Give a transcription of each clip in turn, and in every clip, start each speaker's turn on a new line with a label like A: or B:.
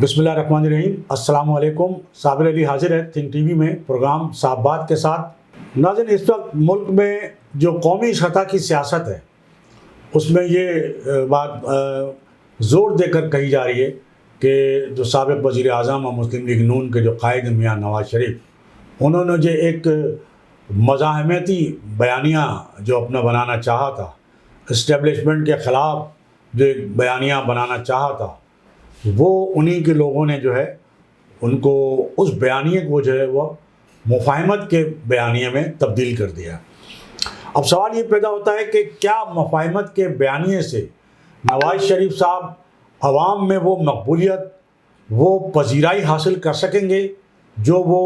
A: بسم اللہ الرحمن الرحیم۔ السلام علیکم۔ صابر علی حاضر ہے تھنک ٹی وی میں پروگرام صاحب بات کے ساتھ۔ ناظرین، اس وقت ملک میں جو قومی سطح کی سیاست ہے اس میں یہ بات زور دے کر کہی جا رہی ہے کہ جو سابق وزیر اعظم اور مسلم لیگ نون کے جو قائد ہیں میاں نواز شریف، انہوں نے جو ایک مزاحمتی بیانیہ جو اپنا بنانا چاہا تھا، اسٹیبلشمنٹ کے خلاف جو ایک بیانیہ بنانا چاہا تھا، وہ انہی کے لوگوں نے جو ہے ان کو اس بیانیے کو جو ہے وہ مفاہمت کے بیانیے میں تبدیل کر دیا۔ اب سوال یہ پیدا ہوتا ہے کہ کیا مفاہمت کے بیانیے سے نواز شریف صاحب عوام میں وہ مقبولیت، وہ پذیرائی حاصل کر سکیں گے جو وہ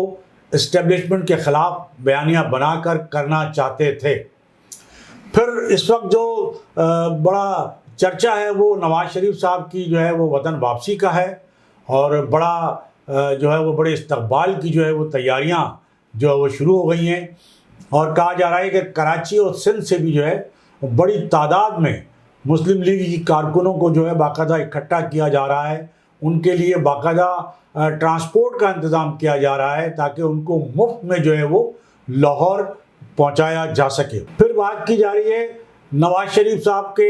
A: اسٹیبلشمنٹ کے خلاف بیانیہ بنا کر کرنا چاہتے تھے؟ پھر اس وقت جو بڑا چرچہ ہے وہ نواز شریف صاحب کی جو ہے وہ وطن واپسی کا ہے، اور بڑا جو ہے وہ بڑے استقبال کی جو ہے وہ تیاریاں جو ہے وہ شروع ہو گئی ہیں، اور کہا جا رہا ہے کہ کراچی اور سندھ سے بھی جو ہے بڑی تعداد میں مسلم لیگ کی کارکنوں کو جو ہے باقاعدہ اکٹھا کیا جا رہا ہے، ان کے لیے باقاعدہ ٹرانسپورٹ کا انتظام کیا جا رہا ہے تاکہ ان کو مفت میں جو ہے وہ لاہور پہنچایا جا سکے۔ پھر بات کی جا رہی ہے نواز شریف صاحب کے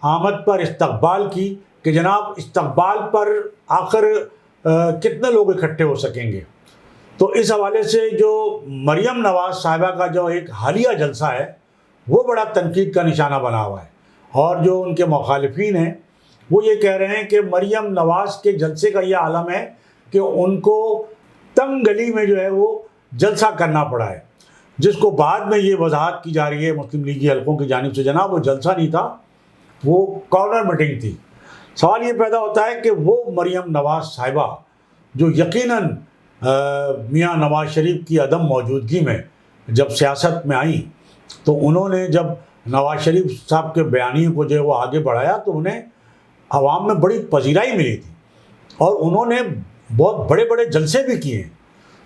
A: آمد پر استقبال کی کہ جناب استقبال پر آخر کتنے لوگ اکٹھے ہو سکیں گے۔ تو اس حوالے سے جو مریم نواز صاحبہ کا جو ایک حالیہ جلسہ ہے وہ بڑا تنقید کا نشانہ بنا ہوا ہے، اور جو ان کے مخالفین ہیں وہ یہ کہہ رہے ہیں کہ مریم نواز کے جلسے کا یہ عالم ہے کہ ان کو تنگ گلی میں جو ہے وہ جلسہ کرنا پڑا ہے، جس کو بعد میں یہ وضاحت کی جا رہی ہے مسلم لیگی حلقوں کی جانب سے، جناب وہ جلسہ نہیں تھا، وہ کارنر میٹنگ تھی۔ سوال یہ پیدا ہوتا ہے کہ وہ مریم نواز صاحبہ جو یقیناً میاں نواز شریف کی عدم موجودگی میں جب سیاست میں آئیں تو انہوں نے جب نواز شریف صاحب کے بیانیے کو جو ہے وہ آگے بڑھایا تو انہیں عوام میں بڑی پذیرائی ملی تھی، اور انہوں نے بہت بڑے بڑے جلسے بھی کیے ہیں۔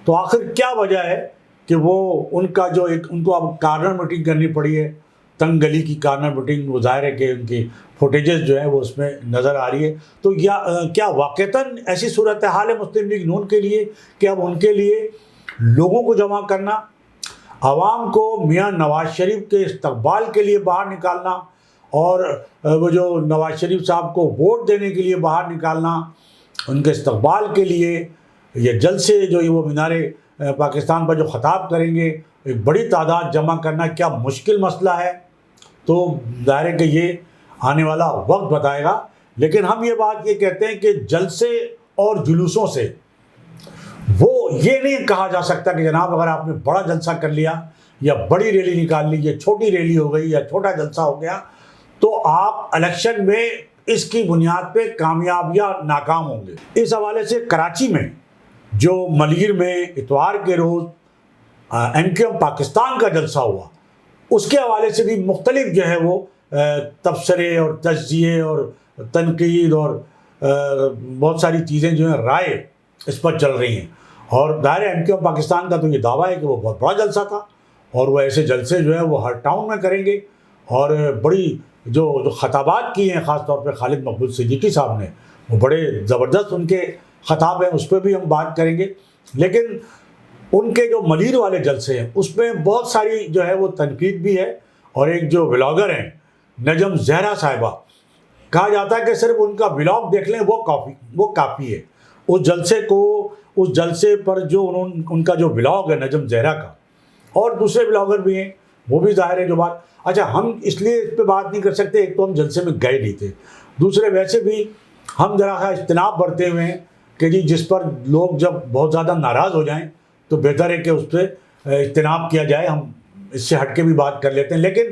A: تو آخر کیا وجہ ہے کہ وہ ان کو اب کارنر میٹنگ کرنی پڑی ہے، تنگ گلی کی کارنر میٹنگ؟ وہ ظاہر ہے کہ ان کی فوٹیجز جو ہے وہ اس میں نظر آ رہی ہے۔ تو کیا واقعتاً ایسی صورتحال ہے مسلم لیگ نون کے لیے کہ اب ان کے لیے لوگوں کو جمع کرنا، عوام کو میاں نواز شریف کے استقبال کے لیے باہر نکالنا، اور وہ جو نواز شریف صاحب کو ووٹ دینے کے لیے باہر نکالنا، ان کے استقبال کے لیے یہ جلسے جو وہ مینار پاکستان پر جو خطاب کریں گے، ایک بڑی تعداد جمع کرنا کیا مشکل مسئلہ ہے؟ تو ظاہر ہے کہ یہ آنے والا وقت بتائے گا، لیکن ہم یہ بات یہ کہتے ہیں کہ جلسے اور جلوسوں سے وہ یہ نہیں کہا جا سکتا کہ جناب اگر آپ نے بڑا جلسہ کر لیا یا بڑی ریلی نکال لی، یا چھوٹی ریلی ہو گئی یا چھوٹا جلسہ ہو گیا، تو آپ الیکشن میں اس کی بنیاد پہ کامیاب یا ناکام ہوں گے۔ اس حوالے سے کراچی میں جو ملیر میں اتوار کے روز MQM پاکستان کا جلسہ ہوا، اس کے حوالے سے بھی مختلف جو ہے وہ تبصرے اور تجزیے اور تنقید اور بہت ساری چیزیں جو ہیں رائے اس پر چل رہی ہیں، اور ظاہر MQM پاکستان کا تو یہ دعویٰ ہے کہ وہ بہت بڑا جلسہ تھا، اور وہ ایسے جلسے جو ہیں وہ ہر ٹاؤن میں کریں گے، اور بڑی جو خطابات کی ہیں خاص طور پہ خالد مقبول صدیقی صاحب نے، وہ بڑے زبردست ان کے خطاب ہیں، اس پہ بھی ہم بات کریں گے۔ لیکن ان کے جو ملیر والے جلسے ہیں اس میں بہت ساری جو ہے وہ تنقید بھی ہے، اور ایک جو ولاگر ہیں نجم زہرا صاحبہ، کہا جاتا ہے کہ صرف ان کا ولاگ دیکھ لیں وہ کافی ہے۔ اس جلسے پر جو ان کا جو ولاگ ہے نجم زہرا کا، اور دوسرے ولاگر بھی ہیں، وہ بھی ظاہر ہے جو بات، اچھا ہم اس لیے اس پہ بات نہیں کر سکتے، ایک تو ہم جلسے میں گئے نہیں تھے، دوسرے ویسے بھی ہم ذرا اجتناب برتے ہوئے ہیں کہ جی جس پر لوگ جب بہت زیادہ ناراض ہو جائیں تو بہتر ہے کہ اس پہ اجتناب کیا جائے، ہم اس سے ہٹ کے بھی بات کر لیتے ہیں۔ لیکن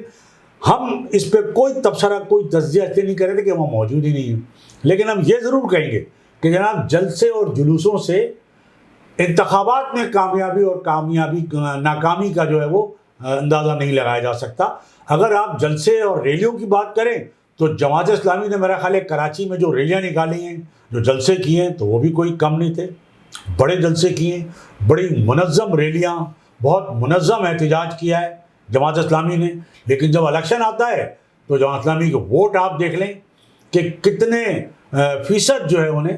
A: ہم اس پہ کوئی تبصرہ کوئی تجزیہ اس لیے نہیں کر رہے تھے کہ وہ موجود ہی نہیں ہیں، لیکن ہم یہ ضرور کہیں گے کہ جناب جلسے اور جلوسوں سے انتخابات میں کامیابی اور ناکامی کا جو ہے وہ اندازہ نہیں لگایا جا سکتا۔ اگر آپ جلسے اور ریلیوں کی بات کریں تو جماعت اسلامی نے میرا خیال ہے کراچی میں جو ریلیاں نکالی ہیں، جو جلسے کیے ہیں، تو وہ بھی کوئی کم نہیں تھے، بڑے جلسے کیے، بڑی منظم ریلیاں، بہت منظم احتجاج کیا ہے جماعت اسلامی نے۔ لیکن جب الیکشن آتا ہے تو جماعت اسلامی کے ووٹ آپ دیکھ لیں کہ کتنے فیصد جو ہے انہیں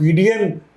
A: PDM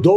A: 2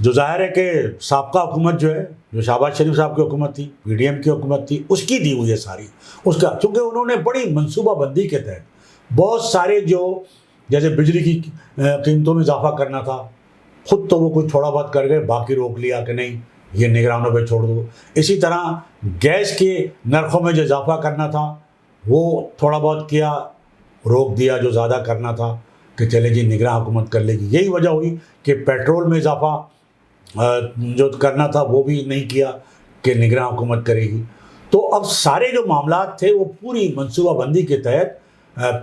A: جو ظاہر ہے کہ سابقہ حکومت جو ہے، جو شہباز شریف صاحب کی حکومت تھی، پی ڈی ایم کی حکومت تھی، اس کی دی ہوئی ہے ساری اس کا، چونکہ انہوں نے بڑی منصوبہ بندی کے تحت بہت سارے جو جیسے بجلی کی قیمتوں میں اضافہ کرنا تھا، خود تو وہ کچھ تھوڑا بہت کر گئے، باقی روک لیا کہ نہیں یہ نگرانوں پہ چھوڑ دو۔ اسی طرح گیس کے نرخوں میں جو اضافہ کرنا تھا وہ تھوڑا بہت کیا، روک دیا جو زیادہ کرنا تھا کہ چلے جی نگراں حکومت کر لے گی۔ یہی وجہ ہوئی کہ پیٹرول میں اضافہ جو کرنا تھا وہ بھی نہیں کیا کہ نگراں حکومت کرے گی۔ تو اب سارے جو معاملات تھے وہ پوری منصوبہ بندی کے تحت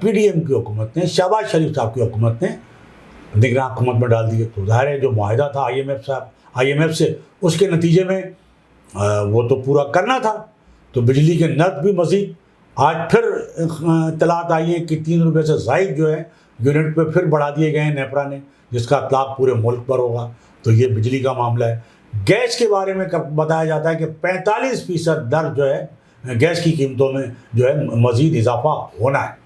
A: پی ڈی ایم کی حکومت نے، شہباز شریف صاحب کی حکومت نے نگراں حکومت میں ڈال دیے۔ تو ظاہر ہے جو معاہدہ تھا آئی ایم ایف سے، اس کے نتیجے میں وہ تو پورا کرنا تھا۔ تو بجلی کے نرخ بھی مزید آج پھر اطلاعات آئی ہیں کہ 3 روپے سے زائد جو ہے یونٹ پہ پھر بڑھا دیے گئے ہیں نیپرا نے، جس کا اطلاق پورے ملک پر ہوگا۔ تو یہ بجلی کا معاملہ ہے۔ گیس کے بارے میں بتایا جاتا ہے کہ 45% در جو ہے گیس کی قیمتوں میں جو ہے مزید اضافہ ہونا ہے۔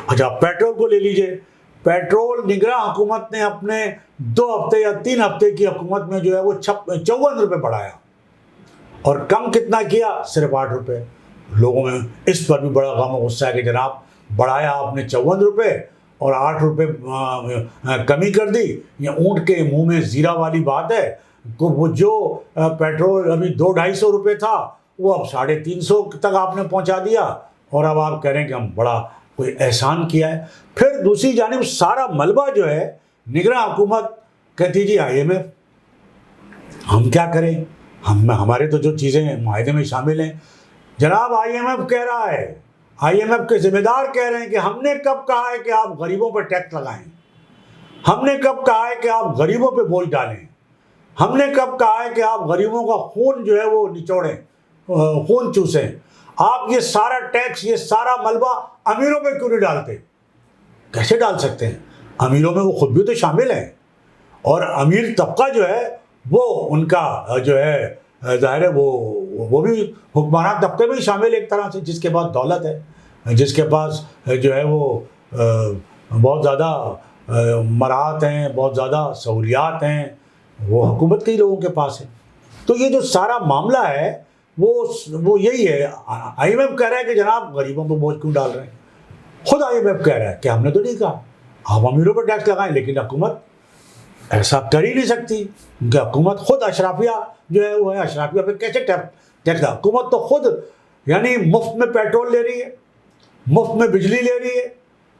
A: اچھا، پیٹرول کو لے لیجئے۔ پیٹرول نگراں حکومت نے اپنے 2 ہفتے یا 3 ہفتے کی حکومت میں جو ہے وہ 54 روپے بڑھایا، اور کم کتنا کیا؟ صرف 8 روپے۔ لوگوں میں اس پر بھی بڑا غم و غصہ ہے کہ جناب بڑھایا آپ نے 54 روپے اور 8 روپے کمی کر دی۔ یہ اونٹ کے منہ میں زیرہ والی بات ہے۔ وہ جو پیٹرول ابھی 200-250 روپے تھا وہ اب 350 تک آپ نے پہنچا دیا، اور اب آپ کہہ رہے ہیں کہ ہم بڑا کوئی احسان کیا ہے۔ پھر دوسری جانب سارا ملبہ جو ہے نگراں حکومت کہتی جی آئی ایم ایف، ہم کیا کریں، ہمارے تو جو چیزیں معاہدے میں شامل ہیں۔ جناب آئی ایم ایف کہہ رہا ہے، آئی ایم ایف کے ذمہ دار کہہ رہے ہیں کہ ہم نے کب کہا ہے کہ آپ غریبوں پہ ٹیکس لگائیں، ہم نے کب کہا ہے کہ آپ غریبوں پہ بوجھ ڈالیں، ہم نے کب کہا ہے کہ آپ غریبوں کا خون جو ہے وہ نچوڑیں، خون چوسیں، آپ یہ سارا ٹیکس، یہ سارا ملبہ امیروں پہ کیوں نہیں ڈالتے؟ کیسے ڈال سکتے ہیں؟ امیروں میں وہ خود بھی تو شامل ہیں، اور امیر طبقہ جو ہے وہ ان کا جو ہے ظاہر ہے وہ بھی حکمران طبقے میں شامل ایک طرح سے، جس کے پاس دولت ہے، جس کے پاس جو ہے وہ بہت زیادہ مراحت ہیں، بہت زیادہ سہولیات ہیں، وہ حکومت کے ہی لوگوں کے پاس ہے۔ تو یہ جو سارا معاملہ ہے وہ یہی ہے۔ آئی ایم ایف کہہ رہا ہے کہ جناب غریبوں پہ بوجھ کیوں ڈال رہے ہیں؟ خود آئی ایم ایف کہہ رہا ہے کہ ہم نے تو نہیں کہا آپ امیروں پہ ٹیکس لگائیں، لیکن حکومت ایسا کر ہی نہیں سکتی، کیونکہ حکومت خود اشرافیہ جو ہے وہ ہے، اشرافیہ پہ کیسے ٹیکس؟ حکومت تو خود یعنی مفت میں پیٹرول لے رہی ہے، مفت میں بجلی لے رہی ہے،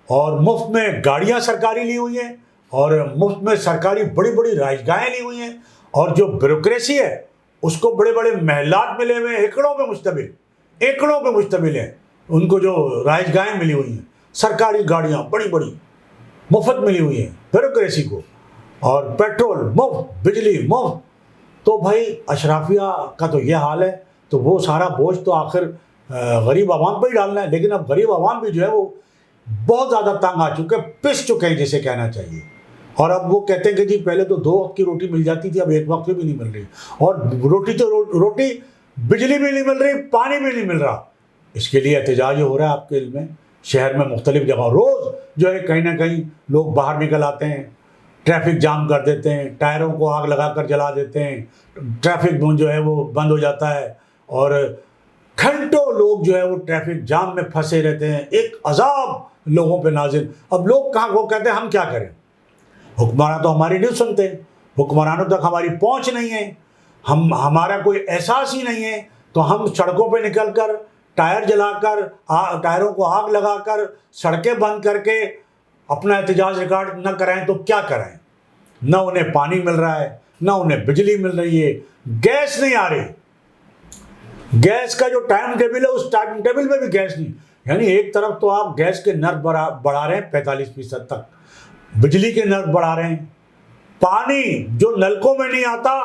A: اور مفت میں گاڑیاں سرکاری لی ہوئی ہیں، اور مفت میں سرکاری بڑی بڑی رہائش گاہیں لی ہوئی ہیں، اور جو بیوروکریسی ہے اس کو بڑے بڑے محلات ملے ہوئے ہیں، ایکڑوں پہ مشتمل ہیں، ان کو جو رہائش گاہیں ملی ہوئی ہیں، سرکاری گاڑیاں بڑی بڑی مفت ملی ہوئی ہیں بیوروکریسی کو، اور پیٹرول مفت، بجلی مفت۔ تو بھائی اشرافیہ کا تو یہ حال ہے، تو وہ سارا بوجھ تو آخر غریب عوام پہ ہی ڈالنا ہے۔ لیکن اب غریب عوام بھی جو ہے وہ بہت زیادہ تنگ آ چکے، پس چکے ہیں جسے کہنا چاہیے، اور اب وہ کہتے ہیں کہ جی پہلے تو 2 وقت کی روٹی مل جاتی تھی، اب 1 وقت بھی نہیں مل رہی، اور روٹی بجلی بھی نہیں مل رہی، پانی بھی نہیں مل رہا۔ اس کے لیے احتجاج ہو رہا ہے آپ کے علم میں، شہر میں مختلف جگہ روز جو ہے کہیں نہ کہیں لوگ باہر نکل آتے ہیں، ٹریفک جام کر دیتے ہیں، ٹائروں کو آگ لگا کر جلا دیتے ہیں، ٹریفک جو ہے وہ بند ہو جاتا ہے، اور گھنٹوں لوگ جو ہے وہ ٹریفک جام میں پھنسے رہتے ہیں، ایک عذاب لوگوں پہ نازل۔ اب لوگ کہاں وہ کہتے ہیں ہم کیا کریں، حکمران تو ہماری نہیں سنتے، حکمرانوں تک ہماری پہنچ نہیں ہے، ہمارا کوئی احساس ہی نہیں ہے، تو ہم سڑکوں پہ نکل کر ٹائر جلا کر، ٹائروں کو آگ لگا کر، سڑکیں بند کر کے اپنا احتجاج ریکارڈ نہ کرائیں تو کیا کرائیں؟ نہ انہیں پانی مل رہا ہے، نہ انہیں بجلی مل رہی ہے، گیس نہیں آ رہی، گیس کا جو ٹائم ٹیبل ہے اس ٹائم ٹیبل میں بھی گیس نہیں، یعنی ایک طرف تو آپ گیس کے نرخ بڑھا رہے ہیں 45% تک، بجلی کے نرخ بڑھا رہے ہیں، پانی جو نلکوں میں نہیں آتا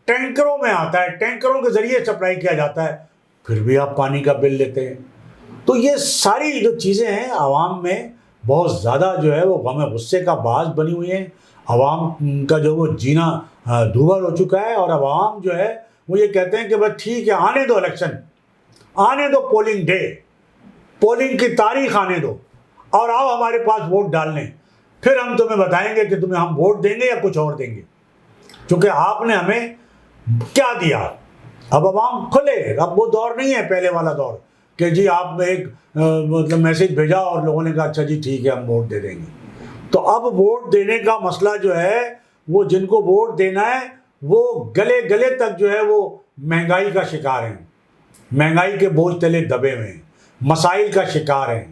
A: ٹینکروں میں آتا ہے، ٹینکروں کے ذریعے سپلائی کیا جاتا ہے، پھر بھی آپ پانی کا بل لیتے ہیں۔ تو یہ ساری جو چیزیں ہیں عوام میں بہت زیادہ جو ہے وہ غم غصے کا باعث بنی ہوئی ہیں، عوام کا جو وہ جینا دوبھر ہو چکا ہے، اور عوام جو ہے وہ یہ کہتے ہیں کہ بس ٹھیک ہے آنے دو الیکشن، آنے دو پولنگ ڈے، پولنگ کی تاریخ آنے دو، اور آؤ ہمارے پاس ووٹ ڈالنے، پھر ہم تمہیں بتائیں گے کہ تمہیں ہم ووٹ دیں گے یا کچھ اور دیں گے۔ چونکہ آپ نے ہمیں کیا دیا. اب عوام کھلے, اب وہ دور نہیں ہے پہلے والا دور کہ جی آپ نے ایک مطلب میسج بھیجا اور لوگوں نے کہا اچھا جی ٹھیک ہے ہم ووٹ دے دیں گے. تو اب ووٹ دینے کا مسئلہ جو ہے وہ جن کو ووٹ دینا ہے وہ گلے گلے تک جو ہے وہ مہنگائی کا شکار ہیں, مہنگائی کے بوجھ تلے دبے ہوئے ہیں, مسائل کا شکار ہیں,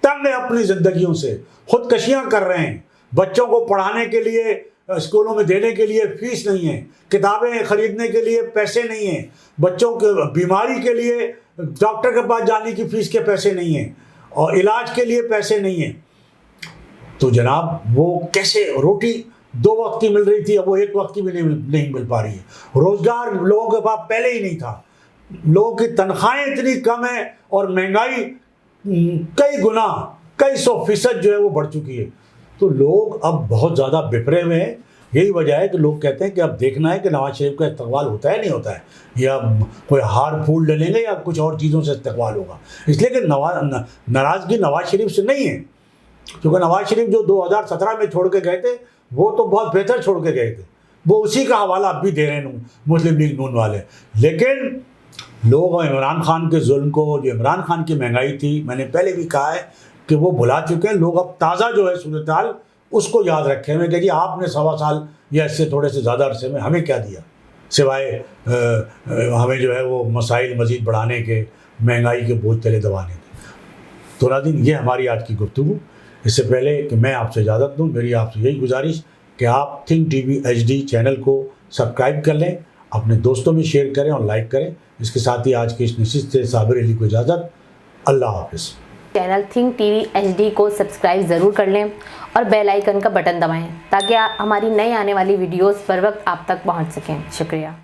A: تنگ ہیں اپنی زندگیوں سے, خودکشیاں کر رہے ہیں. بچوں کو پڑھانے کے لیے اسکولوں میں دینے کے لیے فیس نہیں ہے, کتابیں خریدنے کے لیے پیسے نہیں ہیں, بچوں کے بیماری کے لیے ڈاکٹر کے پاس جانے کی فیس کے پیسے نہیں ہیں, اور علاج کے لیے پیسے نہیں ہیں. تو جناب وہ کیسے, روٹی 2 وقت کی مل رہی تھی اب وہ 1 وقت کی بھی نہیں مل پا رہی ہے. روزگار لوگوں کے پاس پہلے ہی نہیں تھا, لوگوں کی تنخواہیں اتنی کم ہیں اور مہنگائی کئی گنا, کئی 100% جو ہے وہ بڑھ چکی ہے. تو لوگ اب بہت زیادہ بپرے ہوئے ہیں. یہی وجہ ہے کہ لوگ کہتے ہیں کہ اب دیکھنا ہے کہ نواز شریف کا استقبال ہوتا ہے نہیں ہوتا ہے, یا کوئی ہار پھول لے لیں گے یا کچھ اور چیزوں سے استقبال ہوگا. اس لیے کہ ناراضگی نواز شریف سے نہیں ہے, کیونکہ نواز شریف جو 2017 میں چھوڑ کے گئے تھے وہ تو بہت بہتر چھوڑ کے گئے تھے, وہ اسی کا حوالہ اب بھی دے رہے ہیں مسلم لیگ نون والے. لیکن لوگ عمران خان کے ظلم کو, جو عمران خان کی مہنگائی تھی, میں نے پہلے بھی کہا ہے کہ وہ بھلا چکے ہیں. لوگ اب تازہ جو ہے صورتحال اس کو یاد رکھے ہوئے کہ جی آپ نے 1.25 سال یا اس سے تھوڑے سے زیادہ عرصے میں ہمیں کیا دیا سوائے ہمیں جو ہے وہ مسائل مزید بڑھانے کے, مہنگائی کے بوجھ تلے دبانے کے. تو ناظرین یہ ہماری آج کی گفتگو. اس سے پہلے کہ میں آپ سے اجازت دوں, میری آپ سے یہی گزارش کہ آپ think T V HD channel کو سبسکرائب کر لیں, اپنے دوستوں میں شیئر کریں اور لائک کریں. اس کے ساتھ ہی آج کی اس نشست سے صابر علی کو اجازت. اللہ حافظ.
B: Channel think T V HD کو سبسکرائب ضرور کر لیں اور بیل آئیکن کا بٹن دبائیں تاکہ ہماری نئی آنے والی ویڈیوز پر وقت آپ تک پہنچ سکیں. شکریہ.